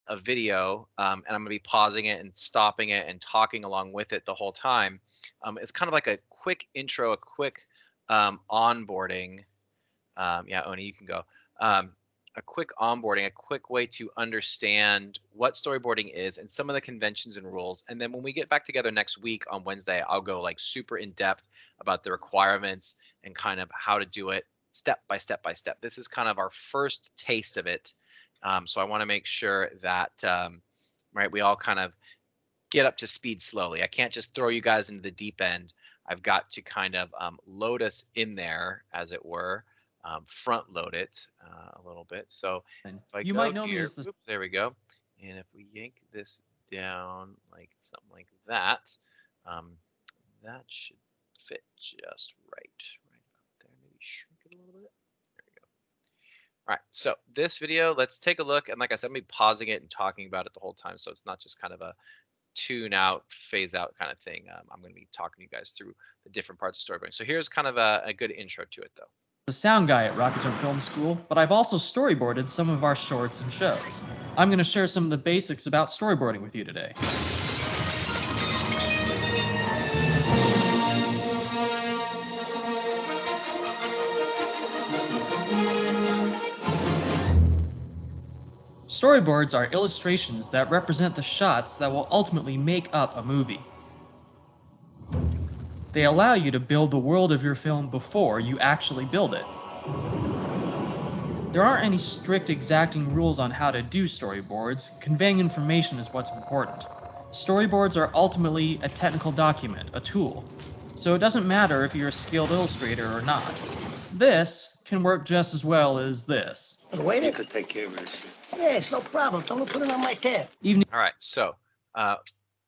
a video, and I'm going to be pausing it and stopping it and talking along with it the whole time. It's kind of like a quick intro, a quick onboarding. Yeah, Oni, you can go. A quick onboarding, a quick way to understand what storyboarding is and some of the conventions and rules. And then when we get back together next week on Wednesday, I'll go like super in depth about the requirements and kind of how to do it step by step by step. This is kind of our first taste of it. So I want to make sure that, right, we all kind of get up to speed slowly. I can't just throw you guys into the deep end. I've got to kind of load us in there, as it were. Front load it a little bit. So if I You go might know me here, as the oops, there we go. And if we yank this down like something like that, um, that should fit just right up there. Maybe shrink it a little bit. There we go. All right, so this video, let's take a look. And like I said, I'm gonna be pausing it and talking about it the whole time, so it's not just kind of a tune out, phase out kind of thing. I'm going to be talking to you guys through the different parts of storyboarding. So here's kind of a good intro to it, though. sound guy at Rocket Jump Film School, but I've also storyboarded some of our shorts and shows. I'm going to share some of the basics about storyboarding with you today. Storyboards are illustrations that represent the shots that will ultimately make up a movie. They allow you to build the world of your film before you actually build it. There aren't any strict exacting rules on how to do storyboards. Conveying information is what's important. Storyboards are ultimately a technical document, a tool. So it doesn't matter if you're a skilled illustrator or not. This can work just as well as this. Wait, you could take care of this. Yeah, it's no problem. Don't put it on my tab. All right, so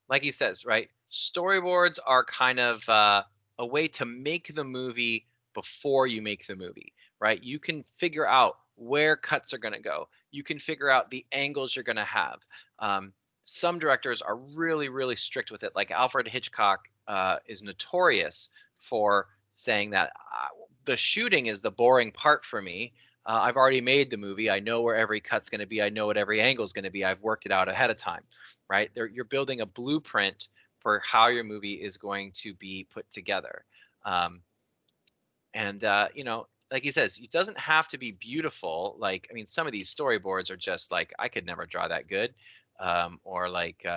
like he says, right, storyboards are kind of a way to make the movie before you make the movie, right? You can figure out where cuts are going to go. You can figure out the angles you're going to have. Some directors are really, really strict with it. Like Alfred Hitchcock is notorious for saying that the shooting is the boring part for me. I've already made the movie. I know where every cut's going to be. I know what every angle is going to be. I've worked it out ahead of time, right? You're building a blueprint for how your movie is going to be put together. You know, like he says, it doesn't have to be beautiful. Like, I mean, some of these storyboards are just like, I could never draw that good. Or like,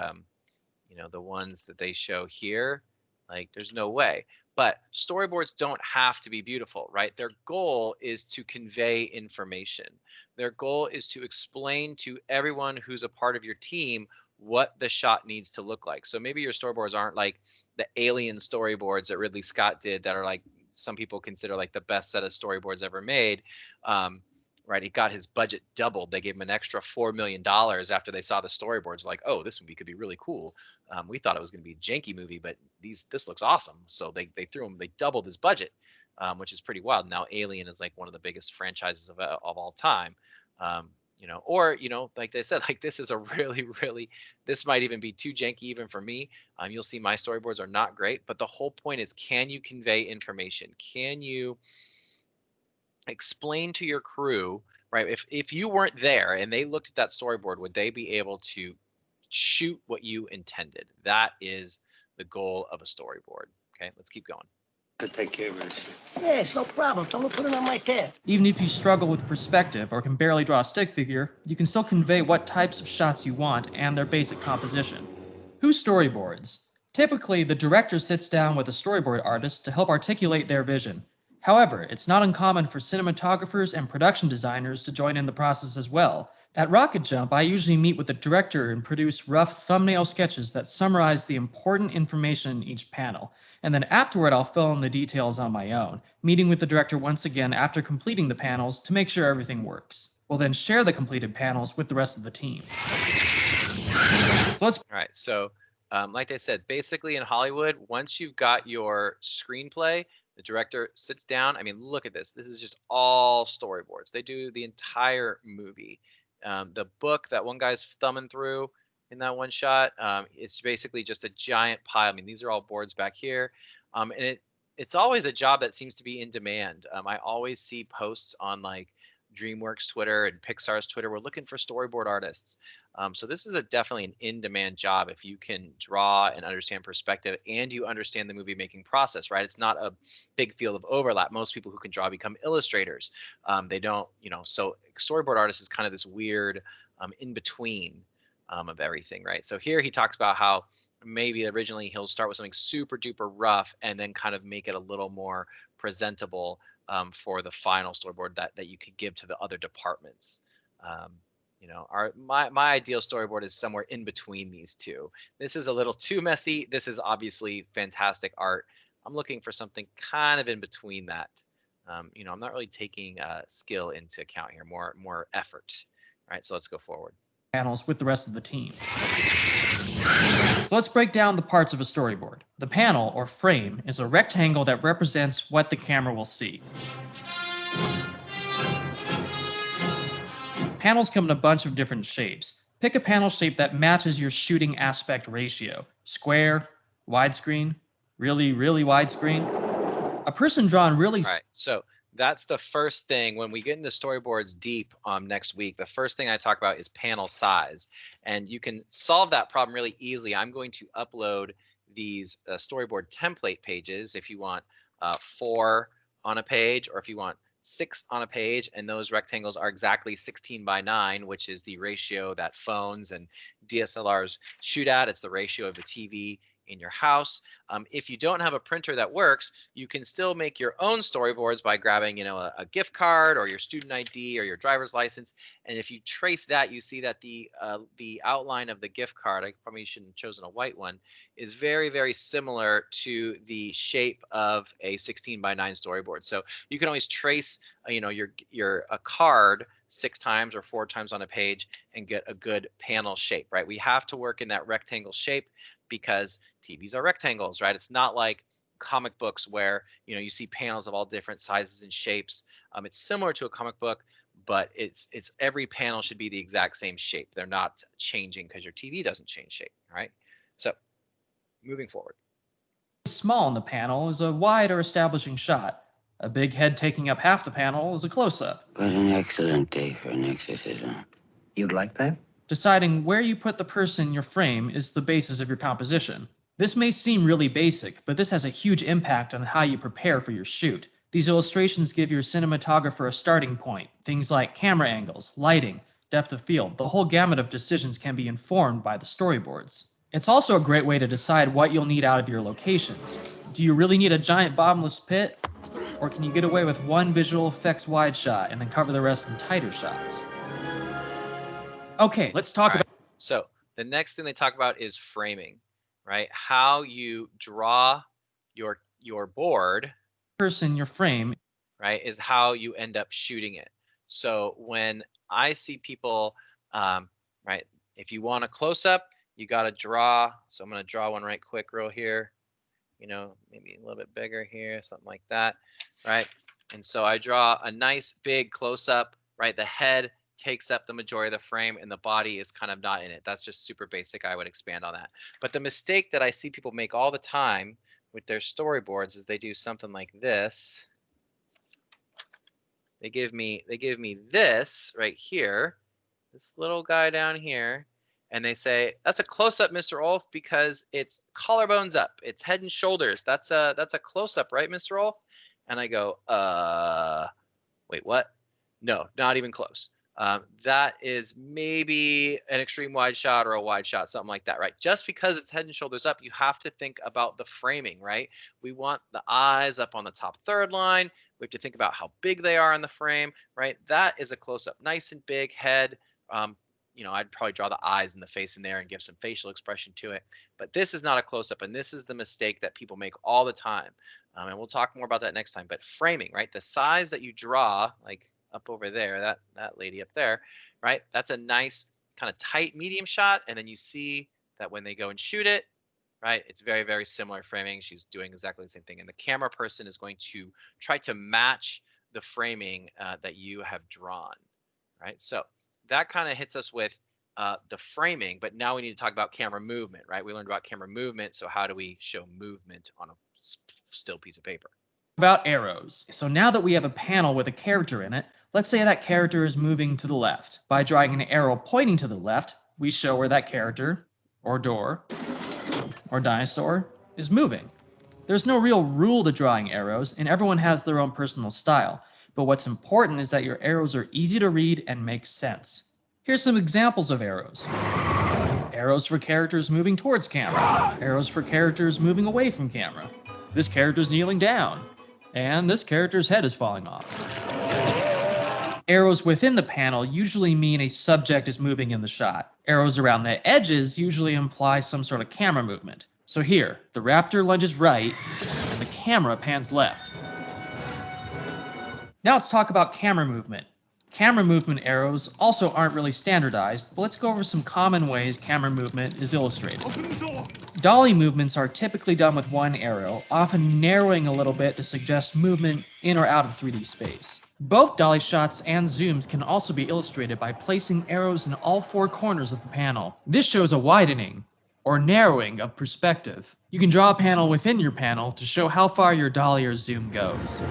you know, the ones that they show here, like there's no way. But storyboards don't have to be beautiful, right? Their goal is to convey information. Their goal is to explain to everyone who's a part of your team what the shot needs to look like. So maybe your storyboards aren't like the Alien storyboards that Ridley Scott did that are like some people consider like the best set of storyboards ever made. Right, he got his budget doubled. They gave him an extra $4 million after they saw the storyboards. Like, oh, this movie could be really cool. We thought it was going to be a janky movie, but this looks awesome. So they doubled his budget, which is pretty wild. Now Alien is like one of the biggest franchises of all time. You know, or you know, like they said, like this is a really, this might even be too janky even for me. You'll see my storyboards are not great, but the whole point is, can you convey information? Can you explain to your crew, right? If you weren't there and they looked at that storyboard, would they be able to shoot what you intended? That is the goal of a storyboard. Okay, let's keep going. Could take care of this. Yeah, it's no problem. Don't put it on my tab. Even if you struggle with perspective or can barely draw a stick figure, you can still convey what types of shots you want and their basic composition. Who storyboards? Typically, the director sits down with a storyboard artist to help articulate their vision. However, it's not uncommon for cinematographers and production designers to join in the process as well. At Rocket Jump, I usually meet with the director and produce rough thumbnail sketches that summarize the important information in each panel, and then afterward I'll fill in the details on my own, meeting with the director once again after completing the panels to make sure everything works. We'll then share the completed panels with the rest of the team. So let's... All right, so like I said, basically in Hollywood, once you've got your screenplay, the director sits down. I mean, look at this. This is just all storyboards. They do the entire movie. The book that one guy's thumbing through in that one shot, it's basically just a giant pile. I mean, these are all boards back here. And it's always a job that seems to be in demand. I always see posts on like DreamWorks Twitter and Pixar's Twitter. We're looking for storyboard artists. So this is definitely an in-demand job if you can draw and understand perspective and you understand the movie making process, right? It's not a big field of overlap. Most people who can draw become illustrators. They don't, so storyboard artist is kind of this weird in between of everything, right? So here he talks about how maybe originally he'll start with something super duper rough and then kind of make it a little more presentable for the final storyboard that you could give to the other departments. My ideal storyboard is somewhere in between these two. This is a little too messy. This is obviously fantastic art. I'm looking for something kind of in between that. I'm not really taking skill into account here, more effort. All right, so let's go forward. Panels with the rest of the team. So let's break down the parts of a storyboard. The panel, or frame, is a rectangle that represents what the camera will see. Panels come in a bunch of different shapes. Pick a panel shape that matches your shooting aspect ratio. Square, widescreen, really, really widescreen. A person drawn really... All right, so that's the first thing. When we get into storyboards deep next week, the first thing I talk about is panel size. And you can solve that problem really easily. I'm going to upload these storyboard template pages if you want 4 on a page, or if you want 6 on a page, and those rectangles are exactly 16 by 9, which is the ratio that phones and DSLRs shoot at. It's the ratio of the TV in your house. If you don't have a printer that works, you can still make your own storyboards by grabbing, a gift card or your student ID or your driver's license. And if you trace that, you see that the outline of the gift card, I probably shouldn't have chosen a white one, is very, very similar to the shape of a 16 by 9 storyboard. So you can always trace, your a card 6 times or 4 times on a page and get a good panel shape, right? We have to work in that rectangle shape because TVs are rectangles, right? It's not like comic books where you see panels of all different sizes and shapes. It's similar to a comic book, but it's every panel should be the exact same shape. They're not changing because your TV doesn't change shape, right? So moving forward. Small in the panel is a wide or establishing shot. A big head taking up half the panel is a close-up. What an excellent day for an exorcism. You'd like that? Deciding where you put the person in your frame is the basis of your composition. This may seem really basic, but this has a huge impact on how you prepare for your shoot. These illustrations give your cinematographer a starting point. Things like camera angles, lighting, depth of field. The whole gamut of decisions can be informed by the storyboards. It's also a great way to decide what you'll need out of your locations. Do you really need a giant bottomless pit? Or can you get away with one visual effects wide shot and then cover the rest in tighter shots? Okay, let's talk about... So the next thing they talk about is framing, right? How you draw your board, person, your frame, right, is how you end up shooting it. So when I see people, right, if you want a close-up, you got to draw. So I'm going to draw one right quick real here, maybe a little bit bigger here, something like that, right? And so I draw a nice big close-up, right? The head takes up the majority of the frame and the body is kind of not in it. That's just super basic. I would expand on that. But the mistake that I see people make all the time with their storyboards is they do something like this. They give me this right here, this little guy down here, and they say, that's a close-up, Mr. Olf, because it's collarbones up, it's head and shoulders. That's a close-up, right, Mr. Olf? And I go, wait, what? No, not even close. That is maybe an extreme wide shot or a wide shot, something like that, right? Just because it's head and shoulders up, you have to think about the framing, right? We want the eyes up on the top third line. We have to think about how big they are in the frame, right? That is a close-up, nice and big head. I'd probably draw the eyes and the face in there and give some facial expression to it. But this is not a close-up, and this is the mistake that people make all the time. And we'll talk more about that next time. But framing, right? The size that you draw, like up over there, that lady up there, right? That's a nice kind of tight medium shot. And then you see that when they go and shoot it, right? It's very, very similar framing. She's doing exactly the same thing. And the camera person is going to try to match the framing that you have drawn, right? So that kind of hits us with the framing, but now we need to talk about camera movement, right? We learned about camera movement. So how do we show movement on a still piece of paper? About arrows. So now that we have a panel with a character in it, Let's say that character is moving to the left. By drawing an arrow pointing to the left, we show where that character, or door, or dinosaur is moving. There's no real rule to drawing arrows, and everyone has their own personal style. But what's important is that your arrows are easy to read and make sense. Here's some examples of arrows. Arrows for characters moving towards camera. Arrows for characters moving away from camera. This character's kneeling down. And this character's head is falling off. Arrows within the panel usually mean a subject is moving in the shot. Arrows around the edges usually imply some sort of camera movement. So here, the raptor lunges right, and the camera pans left. Now let's talk about camera movement. Camera movement arrows also aren't really standardized, but let's go over some common ways camera movement is illustrated. Dolly movements are typically done with one arrow, often narrowing a little bit to suggest movement in or out of 3D space. Both dolly shots and zooms can also be illustrated by placing arrows in all four corners of the panel. This shows a widening, or narrowing, of perspective. You can draw a panel within your panel to show how far your dolly or zoom goes.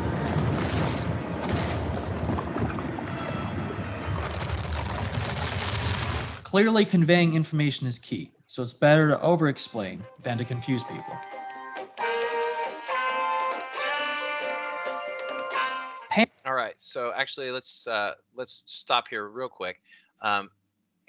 Clearly conveying information is key, so it's better to over-explain than to confuse people. All right, so actually let's stop here real quick.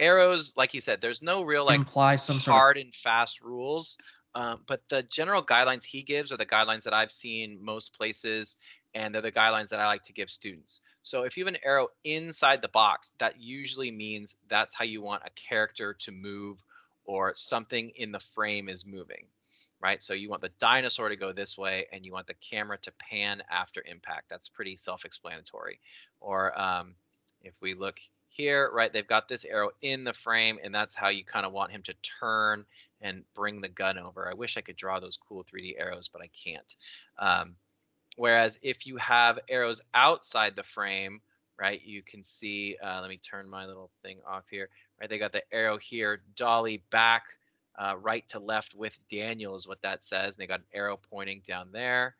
Arrows, like you said, there's no real like hard and fast rules, but the general guidelines he gives are the guidelines that I've seen most places, and they're the guidelines that I like to give students. So if you have an arrow inside the box, that usually means that's how you want a character to move, or something in the frame is moving, right? So you want the dinosaur to go this way, and you want the camera to pan after impact. That's pretty self-explanatory. Or if we look here, right, they've got this arrow in the frame, and that's how you kind of want him to turn and bring the gun over. I wish I could draw those cool 3D arrows, but I can't. Whereas if you have arrows outside the frame, right, you can see, let me turn my little thing off here, right, they got the arrow here, dolly back, right to left with Daniel is what that says, and they got an arrow pointing down there.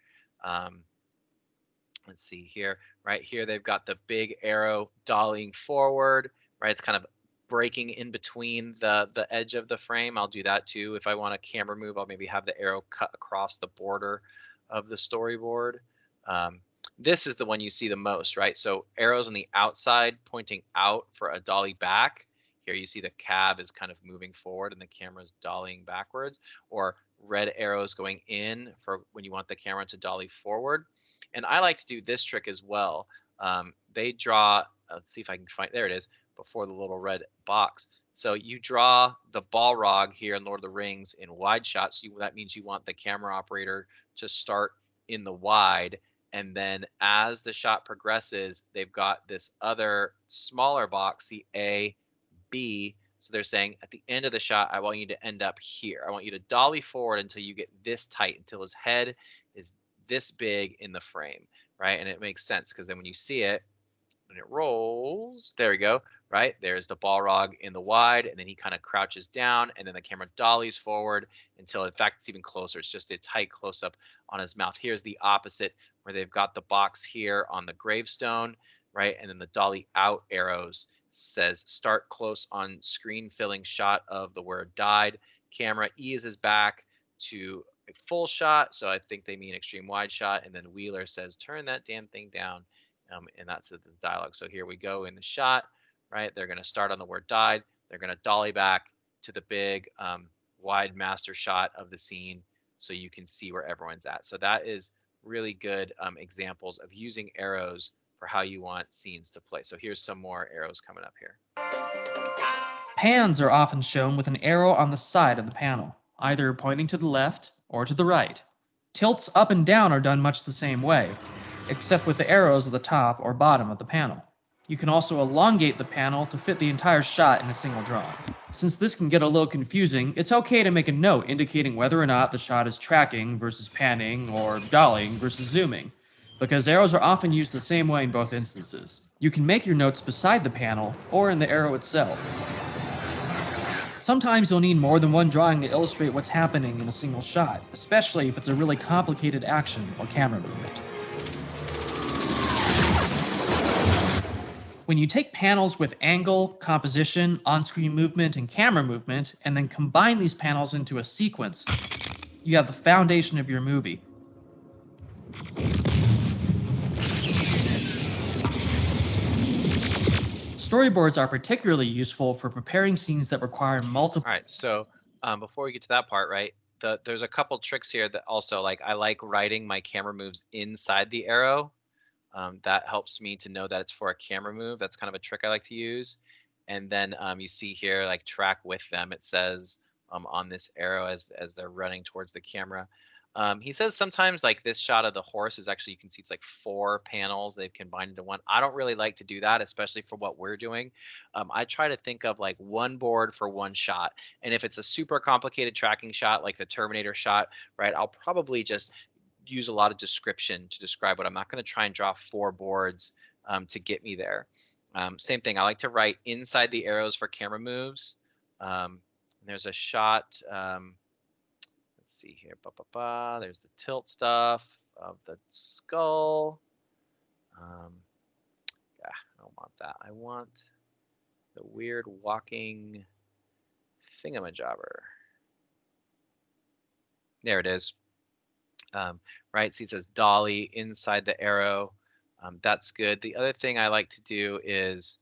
Let's see here, right here they've got the big arrow dollying forward, right, it's kind of breaking in between the edge of the frame. I'll do that too. If I want a camera move, I'll maybe have the arrow cut across the border of the storyboard. This is the one you see the most, right? So arrows on the outside pointing out for a dolly back. Here you see the cab is kind of moving forward and the camera's dollying backwards, or red arrows going in for when you want the camera to dolly forward. And I like to do this trick as well. They draw, let's see if I can find, there it is, before the little red box. So you draw the Balrog here in Lord of the Rings in wide shots. That means you want the camera operator to start in the wide, and then as the shot progresses, they've got this other smaller box, the A, B. So they're saying at the end of the shot, I want you to end up here. I want you to dolly forward until you get this tight, until his head is this big in the frame, right? And it makes sense because then when you see it, when it rolls, there we go, right? There's the Balrog in the wide, and then he kind of crouches down, and then the camera dollies forward until, in fact, it's even closer. It's just a tight close-up on his mouth. Here's the opposite, where they've got the box here on the gravestone, right? And then the dolly out arrows says start close on screen filling shot of the word died. Camera eases back to a full shot, so I think they mean extreme wide shot, and then Wheeler says turn that damn thing down. And that's the dialogue. So here we go in the shot, right? They're going to start on the word died. They're going to dolly back to the big wide master shot of the scene so you can see where everyone's at. So that is really good examples of using arrows for how you want scenes to play. So here's some more arrows coming up here. Pans are often shown with an arrow on the side of the panel, either pointing to the left or to the right. Tilts up and down are done much the same way, except with the arrows at the top or bottom of the panel. You can also elongate the panel to fit the entire shot in a single drawing. Since this can get a little confusing, it's okay to make a note indicating whether or not the shot is tracking versus panning or dollying versus zooming, because arrows are often used the same way in both instances. You can make your notes beside the panel or in the arrow itself. Sometimes you'll need more than one drawing to illustrate what's happening in a single shot, especially if it's a really complicated action or camera movement. When you take panels with angle, composition, on-screen movement, and camera movement, and then combine these panels into a sequence, you have the foundation of your movie. Storyboards are particularly useful for preparing scenes that require multiple. All right, so before we get to that part, right, there's a couple tricks here that also, like, I like writing my camera moves inside the arrow. That helps me to know that it's for a camera move. That's kind of a trick I like to use. And then you see here, like, track with them. It says on this arrow as they're running towards the camera. He says sometimes, like, this shot of the horse is actually, you can see it's like 4 panels they've combined into one. I don't really like to do that, especially for what we're doing. I try to think of like one board for one shot. And if it's a super complicated tracking shot, like the Terminator shot, right, I'll probably just use a lot of description to describe what I'm not going to try and draw 4 boards to get me there. Same thing. I like to write inside the arrows for camera moves. There's a shot. Let's see here. There's the tilt stuff of the skull. Yeah, I don't want that. I want the weird walking thingamajobber. There it is. Right, see, it says dolly inside the arrow. That's good. The other thing I like to do is,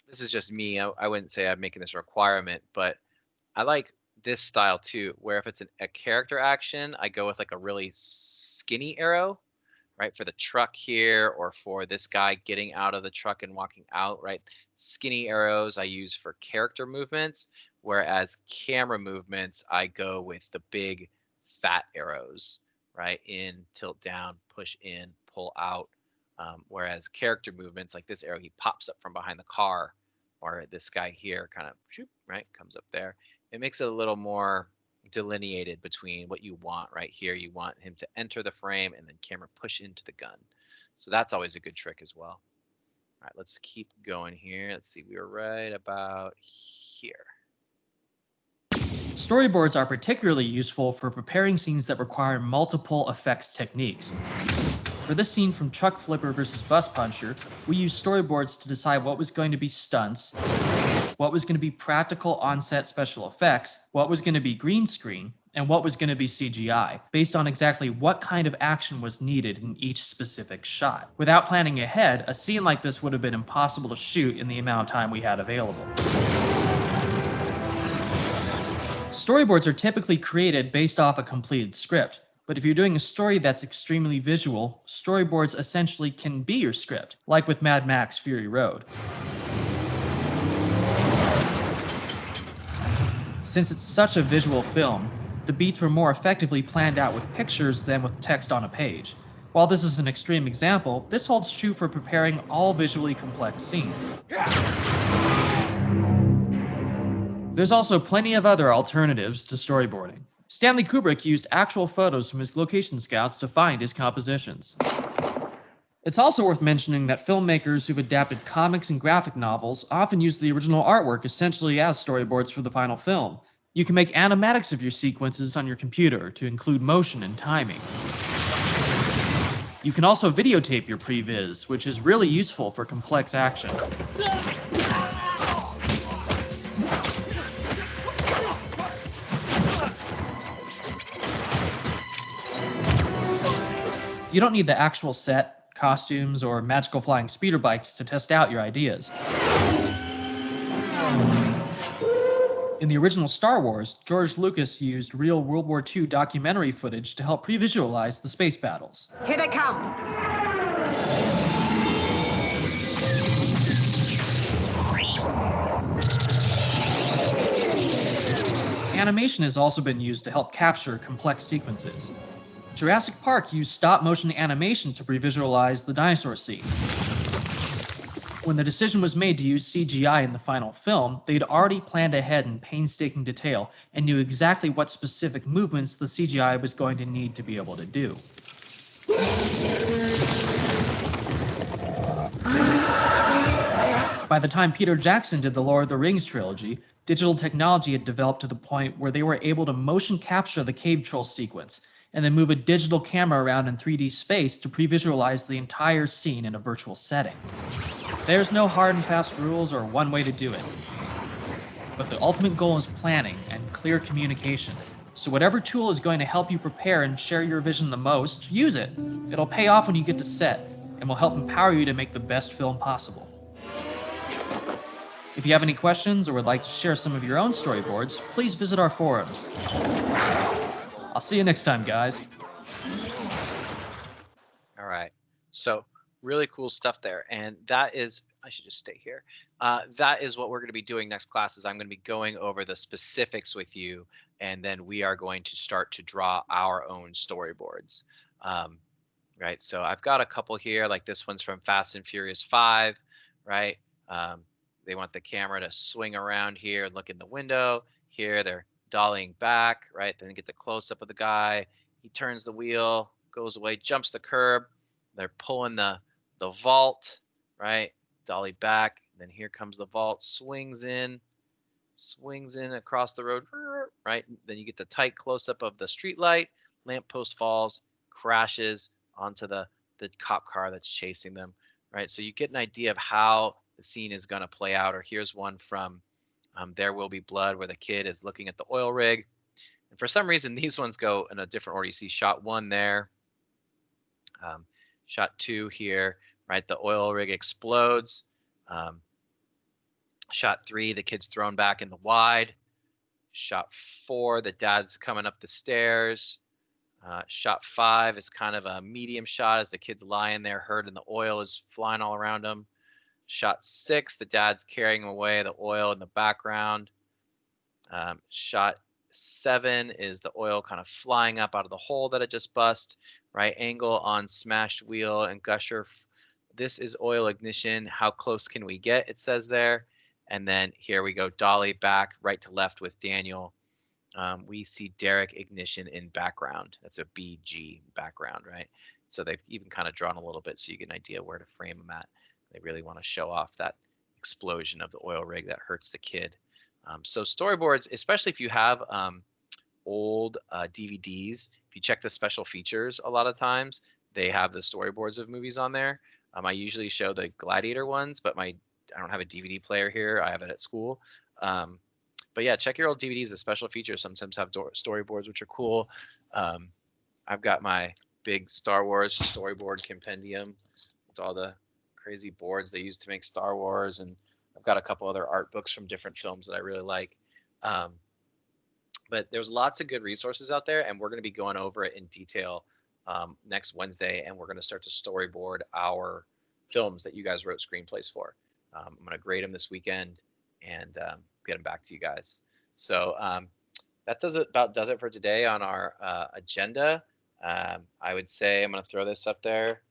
this is just me. I wouldn't say I'm making this a requirement, but I like this style too, where if it's a character action, I go with like a really skinny arrow, right, for the truck here, or for this guy getting out of the truck and walking out, right? Skinny arrows I use for character movements, whereas camera movements, I go with the big fat arrows, right? In, tilt down, push in, pull out. Whereas character movements, like this arrow, he pops up from behind the car, or this guy here kind of, right, comes up there. It makes it a little more delineated between what you want. Right here, you want him to enter the frame and then camera push into the gun. So that's always a good trick as well. All right, let's keep going here. Let's see, we were right about here. Storyboards are particularly useful for preparing scenes that require multiple effects techniques. For this scene from Truck Flipper versus Bus Puncher, we used storyboards to decide what was going to be stunts, what was going to be practical on-set special effects, what was going to be green screen, and what was going to be CGI, based on exactly what kind of action was needed in each specific shot. Without planning ahead, a scene like this would have been impossible to shoot in the amount of time we had available. Storyboards are typically created based off a completed script, but if you're doing a story that's extremely visual, storyboards essentially can be your script, like with Mad Max Fury Road. Since it's such a visual film, the beats were more effectively planned out with pictures than with text on a page. While this is an extreme example, this holds true for preparing all visually complex scenes. There's also plenty of other alternatives to storyboarding. Stanley Kubrick used actual photos from his location scouts to find his compositions. It's also worth mentioning that filmmakers who've adapted comics and graphic novels often use the original artwork essentially as storyboards for the final film. You can make animatics of your sequences on your computer to include motion and timing. You can also videotape your previs, which is really useful for complex action. You don't need the actual set, costumes, or magical flying speeder bikes to test out your ideas. In the original Star Wars, George Lucas used real World War II documentary footage to help pre-visualize the space battles. Here they come. Animation has also been used to help capture complex sequences. Jurassic Park used stop-motion animation to pre-visualize the dinosaur scenes. When the decision was made to use CGI in the final film, they'd already planned ahead in painstaking detail and knew exactly what specific movements the CGI was going to need to be able to do. By the time Peter Jackson did the Lord of the Rings trilogy, digital technology had developed to the point where they were able to motion capture the cave troll sequence, and then move a digital camera around in 3D space to pre-visualize the entire scene in a virtual setting. There's no hard and fast rules or one way to do it. But the ultimate goal is planning and clear communication. So whatever tool is going to help you prepare and share your vision the most, use it. It'll pay off when you get to set, and will help empower you to make the best film possible. If you have any questions or would like to share some of your own storyboards, please visit our forums. I'll see you next time, guys. All right. So really cool stuff there. And that is, I should just stay here. That is what we're going to be doing next class is I'm going to be going over the specifics with you. And then we are going to start to draw our own storyboards. Right. So I've got a couple here, like this one's from Fast and Furious 5, right? They want the camera to swing around here and look in the window. Here they're dollying back, right? Then you get the close up of the guy. He turns the wheel, goes away, jumps the curb. They're pulling the vault, right? Dolly back. Then here comes the vault, swings in across the road, right? Then you get the tight close up of the street light. Lamppost falls, crashes onto the cop car that's chasing them, right? So you get an idea of how the scene is going to play out. Or here's one from There Will Be Blood, where the kid is looking at the oil rig. And for some reason, these ones go in a different order. You see shot 1 there, shot 2 here, right? The oil rig explodes. Shot 3, the kid's thrown back in the wide. Shot 4, the dad's coming up the stairs. Shot 5 is kind of a medium shot as the kid's lying there hurt and the oil is flying all around him. Shot 6, the dad's carrying away the oil in the background. Shot 7 is the oil kind of flying up out of the hole that it just bust. Right angle on smashed wheel and gusher. This is oil ignition. How close can we get? It says there. And then here we go, dolly back right to left with Daniel. We see Derek ignition in background. That's a BG background, right? So they've even kind of drawn a little bit so you get an idea where to frame them at. They really want to show off that explosion of the oil rig that hurts the kid. So storyboards, especially if you have old DVDs, if you check the special features, a lot of times they have the storyboards of movies on there. I usually show the Gladiator ones, but I don't have a DVD player here. I have it at school. But yeah, check your old DVDs. The special features sometimes have storyboards, which are cool. I've got my big Star Wars storyboard compendium with all the crazy boards they used to make Star Wars, and I've got a couple other art books from different films that I really like. But there's lots of good resources out there, and we're going to be going over it in detail next Wednesday, and we're going to start to storyboard our films that you guys wrote screenplays for. I'm going to grade them this weekend and get them back to you guys. So that does it for today on our agenda. I would say, I'm going to throw this up there.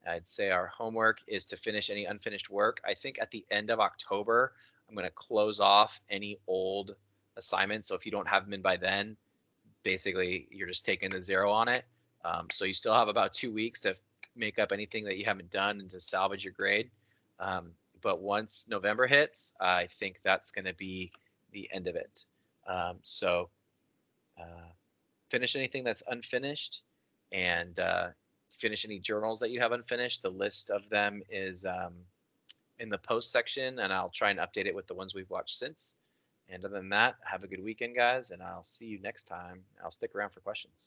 I'd say our homework is to finish any unfinished work. I think at the end of October, I'm going to close off any old assignments. So if you don't have them in by then, basically you're just taking the 0 on it. So you still have about 2 weeks to make up anything that you haven't done and to salvage your grade. But once November hits, I think that's going to be the end of it. So finish anything that's unfinished, and finish any journals that you have unfinished. The list of them is in the post section, and I'll try and update it with the ones we've watched since. And other than that, have a good weekend, guys, and I'll see you next time. I'll stick around for questions.